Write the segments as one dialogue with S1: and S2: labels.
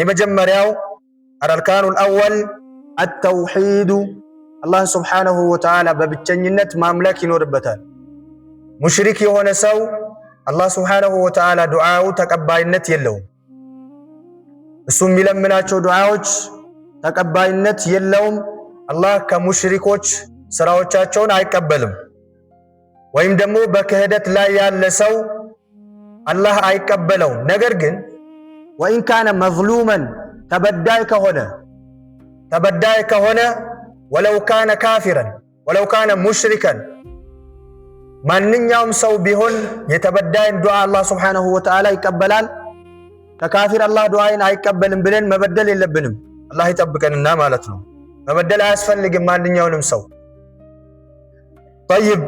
S1: የመጀመሪያው አርካኑል አወል አተውሂድ አላህ ሱብሓነሁ ወተዓላ በብቸኝነት ማምለክ ይኖርበታል። ሙሽሪክ የሆነ ሰው አላህ ሱብሓነሁ ወተዓላ ዱዓው ተቀባይነት የለውም። እሱ የሚለምናቸው ዱዓዎች ተቀባይነት የለውም። አላህ ከሙሽሪኮች ስራዎቻቸውን አይቀበልም። ወይም ደግሞ በክህደት ላይ ያለ ሰው አላህ አይቀበለውም። ነገር ግን ወኢን ካነ መዝሉመን ተበዳይ ከሆነ ወለው ካነ ካፊረን ወለው ካነ ሙሽሪከን ማንኛውም ሰው ቢሆን የተበዳይን ዱዓ አላህ ሱብሓነሁ ወተዓላ ይቀበላል። ከካፊር አላህ ዱዓይን አይቀበልም ብለን መበደል የለብንም። አላህ ይጠብቀንና ማለት ነው። መበደል አያስፈልግም ማንኛውንም ሰው። ጠይብ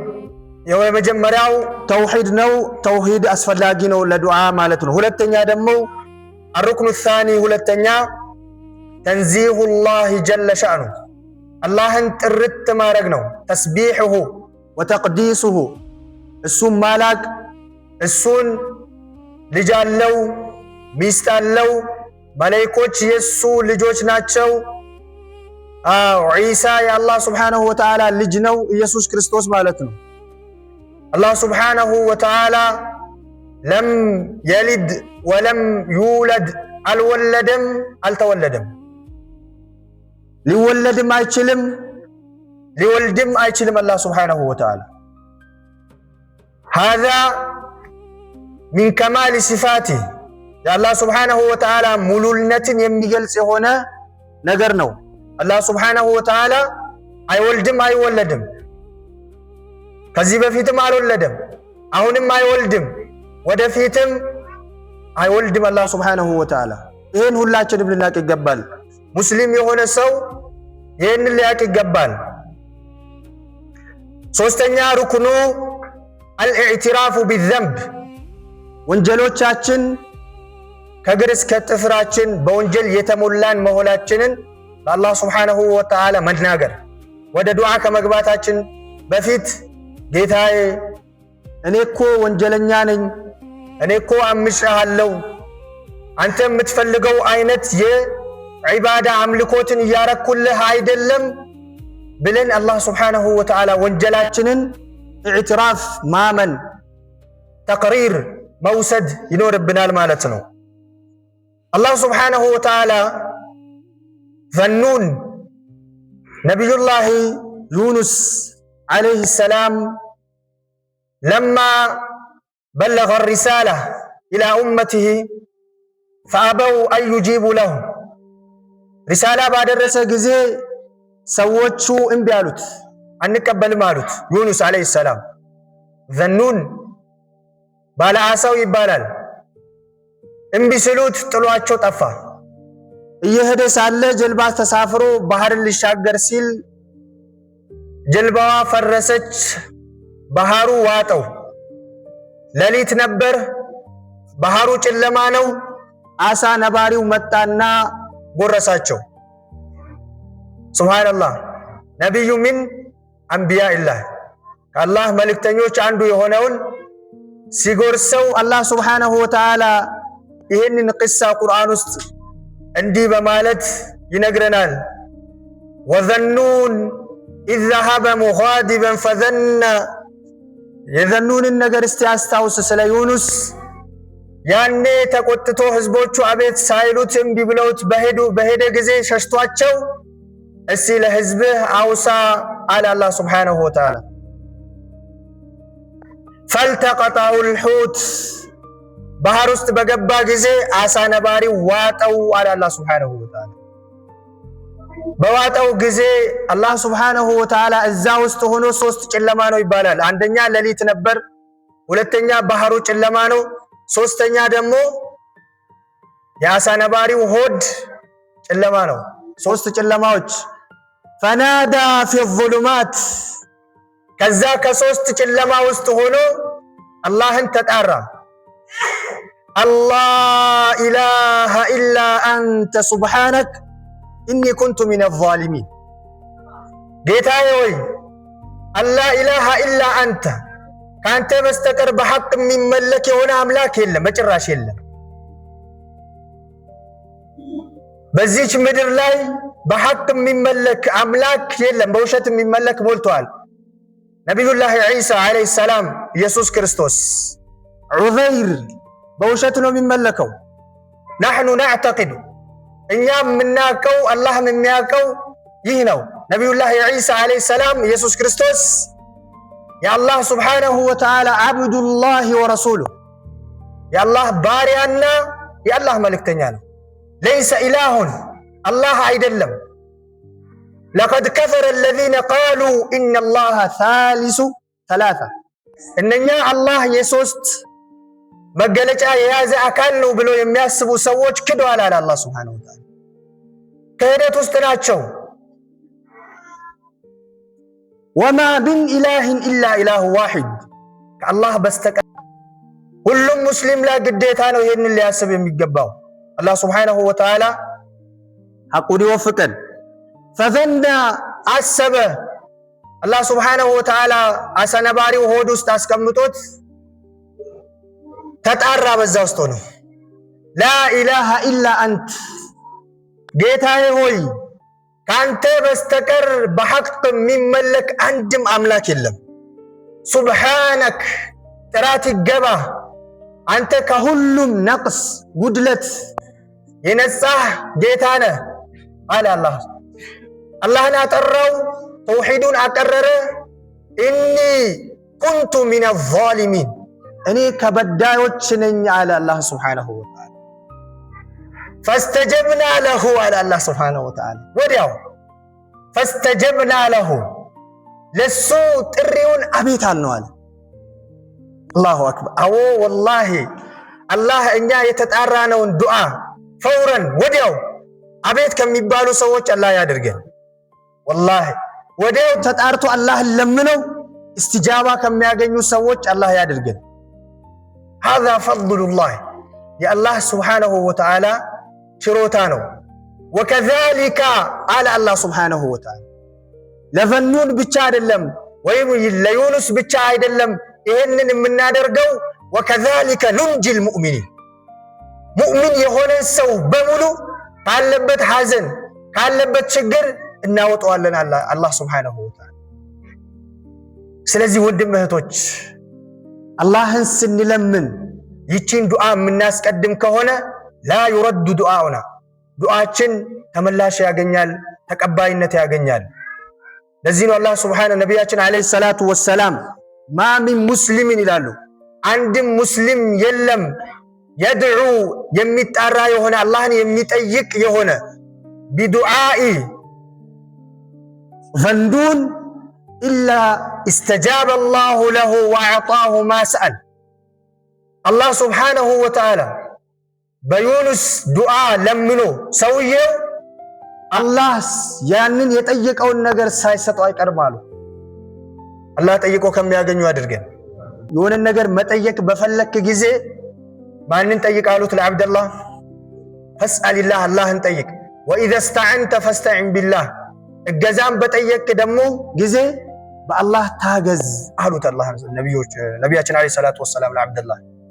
S1: የመጀመሪያው ተውሂድ ነው። ተውሂድ አስፈላጊ ነው ለዱዓ ማለት ነው። ሁለተኛ ደግሞ الركن الثاني ሁለተኛ ተንዚሁላህ ጀለ ሸእኑ አላህን ጥርት ማድረግ ነው። ተስቢሑሁ ወተቅዲሱሁ እሱን ማላቅ፣ እሱን ልጅ አለው ሚስት አለው፣ መላእክቶች የሱ ልጆች ናቸው። ዒሳ የአላህ ሱብሓነሁ ወተዓላ ልጅ ነው፣ ኢየሱስ ክርስቶስ ማለት ነው። አላህ ሱብሓነሁ ወተዓላ ለም የሊድ ወለም ዩለድ አልወለደም አልተወለደም። ሊወለድም አይችልም ሊወልድም አይችልም አላህ ሱብሓነሁ ወተዓላ። ሃዛ ሚን ከማል ሲፋቲህ የአላህ ሱብሓነሁ ወተዓላ ሙሉነትን የሚገልጽ የሆነ ነገር ነው። አላህ ሱብሓነሁ ወተዓላ አይወልድም አይወለድም። ከዚህ በፊትም አልወለደም፣ አሁንም አይወልድም፣ ወደፊትም አይወልድም አላህ ሱብሓነሁ ወተዓላ። ይህን ሁላችንም ልናቅ ይገባል። ሙስሊም የሆነ ሰው ይህንን ሊያቅ ይገባል። ሶስተኛ ሩክኑ አልኢዕትራፉ ቢዘንብ ወንጀሎቻችን ከእግር እስከ ጥፍራችን በወንጀል የተሞላን መሆናችንን ለአላህ ሱብሓነሁ ወተዓላ መናገር። ወደ ዱዓ ከመግባታችን በፊት ጌታዬ እኔ እኮ ወንጀለኛ ነኝ፣ እኔ እኮ አምጬሃለሁ፣ አንተ የምትፈልገው አይነት የዒባዳ አምልኮትን እያረኩልህ አይደለም ብለን አላህ ሱብሓነሁ ወተዓላ ወንጀላችንን ኢዕትራፍ ማመን ተቅሪር መውሰድ ይኖርብናል ማለት ነው። አላህ ሱብሓነሁ ወተዓላ ዘኑን ነቢዩላህ ዩኑስ ዓለይሂ ሰላም ለማ በለገ ሪሳላ ኢላ ኡመቲሂ ፈአበው አን ዩጂቡ ለሁ ሪሳላ ባደረሰ ጊዜ ሰዎቹ እምቢ አሉት፣ አንቀበልም አሉት። ዩኑስ ዓለይሂ ሰላም ዘኑን ባለ ዓሳው ይባላል። እምቢ ስሉት ጥሏቸው ጠፋ። እየሄደ ሳለ ጀልባ ተሳፍሮ ባህርን ሊሻገር ሲል ጀልባዋ ፈረሰች፣ ባህሩ ዋጠው። ሌሊት ነበር፣ ባህሩ ጨለማ ነው። አሳ ነባሪው መጣና ጎረሳቸው። ሱብሃንአላህ ነቢዩ ሚን አንቢያኢላህ ከአላህ መልእክተኞች አንዱ የሆነውን ሲጎርሰው አላህ ሱብሓነሁ ወተዓላ ይህንን ቅሳ ቁርአን ውስጥ እንዲህ በማለት ይነግረናል። ወዘኑን ኢዝ ዘሀበ ሙጋዲበን ፈዘነ የዘኑንን ነገር እስቲ አስታውስ ስለ ዩኑስ። ያኔ ተቆጥቶ ህዝቦቹ አቤት ሳይሉት እምቢ ብለውት በሄደ ጊዜ ሸሽቷቸው እስቲ ለህዝብህ አውሳ አለ አላህ ሱብሓነሁ ወተዓላ። ፈልተቀጠሁል ሑት ባህር ውስጥ በገባ ጊዜ አሳ ነባሪ ዋጠው አለ አላህ ሱብሓነሁ ወተዓላ። በዋጠው ጊዜ አላህ ሱብሓነሁ ወተዓላ እዛ ውስጥ ሆኖ ሶስት ጨለማ ነው ይባላል። አንደኛ ሌሊት ነበር፣ ሁለተኛ ባህሩ ጨለማ ነው፣ ሶስተኛ ደግሞ የአሳ ነባሪው ሆድ ጨለማ ነው። ሶስት ጨለማዎች። ፈናዳ ፊ ዙሉማት ከዛ ከሶስት ጨለማ ውስጥ ሆኖ አላህን ተጣራ። አላህ ኢላሃ ኢላ አንተ ሱብሓነክ ኢኒ ኩንቱ ሚነ ዛሊሚን። ጌታዬ ሆይ አላህ ኢላሃ ኢላ አንተ ከአንተ በስተቀር በሐቅ የሚመለክ የሆነ አምላክ የለም፣ በጭራሽ የለም። በዚች ምድር ላይ በሐቅ የሚመለክ አምላክ የለም፣ በውሸት የሚመለክ ሞልቷል። ነቢዩላህ ዒሳ ዓለይሂ ሰላም ኢየሱስ ክርስቶስ፣ ዑዘይር በውሸት ነው የሚመለከው። ናሕኑ ነዕተቂዱ እኛ የምናውቀው አላህም የሚያውቀው ይህ ነው። ነቢዩላህ ዒሳ ዓለይሂ ሰላም ኢየሱስ ክርስቶስ የአላህ ሱብሓነሁ ወተዓላ ዓብዱላህ ወረሱሉህ የአላህ ባሪያና የአላህ መልእክተኛ ነው። ለይሰ ኢላሁን አላህ አይደለም። ለቀድ ከፈረ አለዚነ ቃሉ ኢነላሃ ሳሊሱ ሰላሳ እነኛ አላህ የሶስት መገለጫ የያዘ አካል ነው ብሎ የሚያስቡ ሰዎች ክደዋል አለ አላህ ሱብሓነሁ ወተዓላ። ክህደት ውስጥ ናቸው። ወማ ሚን ኢላሂን ኢላ ኢላሁ ዋሂድ ከአላህ በስተቀር ሁሉም ሙስሊም ላይ ግዴታ ነው ይሄንን ሊያስብ የሚገባው። አላህ ሱብሓነሁ ወተዓላ ሐቁን ይወፍቀን። ፈዘና አሰበ አላህ ሱብሓነሁ ወተዓላ አሰነባሪው ሆድ ውስጥ አስቀምጦት ተጣራ። በዛ ውስጥ ነው ላኢላሃ ኢላ አንት ጌታዬ ሆይ ካንተ በስተቀር በሐቅ የሚመለክ አንድም አምላክ የለም። ሱብሓነክ ጥራት ይገባ አንተ ከሁሉም ነቅስ ጉድለት የነጻህ ጌታ ነህ አለ አላህ። አላህን አጠራው፣ ተውሂዱን አቀረረ። ኢኒ ኩንቱ ሚነ ዛሊሚን እኔ ከበዳዮች ነኝ አለ አላህ ሱብሓነሁ ወተዓላ። ፈስተጀብና ለሁ አለ አላህ ሱብሓነሁ ወተዓላ። ወዲያው ፈስተጀብና ለሁ ለሱ ጥሪውን አቤት አልነው አለ። አላሁ አክበር። አዎ ወላሂ አላህ እኛ የተጣራነውን ዱዓ ፈውረን ወዲያው አቤት ከሚባሉ ሰዎች አላህ ያድርገን። ወላሂ ወዲያው ተጣርቶ አላህን ለምነው እስትጃባ ከሚያገኙ ሰዎች አላህ ያድርገን። ሀዛ ፈድሉላህ የአላህ ሱብሓነሁ ወተዓላ ችሮታ ነው። ወከዛሊከ አለ አላህ ሱብሓነሁ ወተዓላ ለዘኑን ብቻ አይደለም ወይም ለዩኑስ ብቻ አይደለም ይሄንን የምናደርገው። ወከዛሊከ ኑንጂል ሙእሚኒን ሙእሚን የሆነ ሰው በሙሉ ካለበት ሐዘን ካለበት ችግር እናወጣዋለን አላህ ሱብሓነሁ ወተዓላ። ስለዚህ ወንድም እህቶች አላህን ስንለምን ይቺን ዱዓ የምናስቀድም ከሆነ ላ ዩረዱ ዱዓኡና ዱዓችን ተመላሽ ያገኛል፣ ተቀባይነት ያገኛል። ለዚህ ነው አላህ ሱብሓነሁ ነቢያችን ዓለይሂ ሰላቱ ወሰላም ማ ሚን ሙስሊሚን ይላሉ አንድም ሙስሊም የለም የድዑ የሚጣራ የሆነ አላህን የሚጠይቅ የሆነ ቢዱዓኢ ዘንዱን ኢላ እስተጃበ አላሁ ለሁ ወአዕጣሁ ማ ሰአል። አላህ ሱብሓነሁ ወተዓላ በዩኑስ ዱዓ ለምኖ ሰውየው አላህ ያንን የጠየቀውን ነገር ሳይሰጠው አይቀርም አሉ። አላህ ጠይቆ ከሚያገኙ አድርገን። የሆነ ነገር መጠየቅ በፈለክ ጊዜ ማንን ጠይቅ አሉት? ለዓብደላህ ፈስአልላህ አላህን ጠይቅ። ወኢዘ ስተዐንተ ፈስተዒን ቢላህ እገዛም በጠየቅ ደግሞ ጊዜ በአላህ ታገዝ አሉት። አላህ ነቢያችን ዓለይሂ ሰላቱ ወሰላም ለዓብደላህ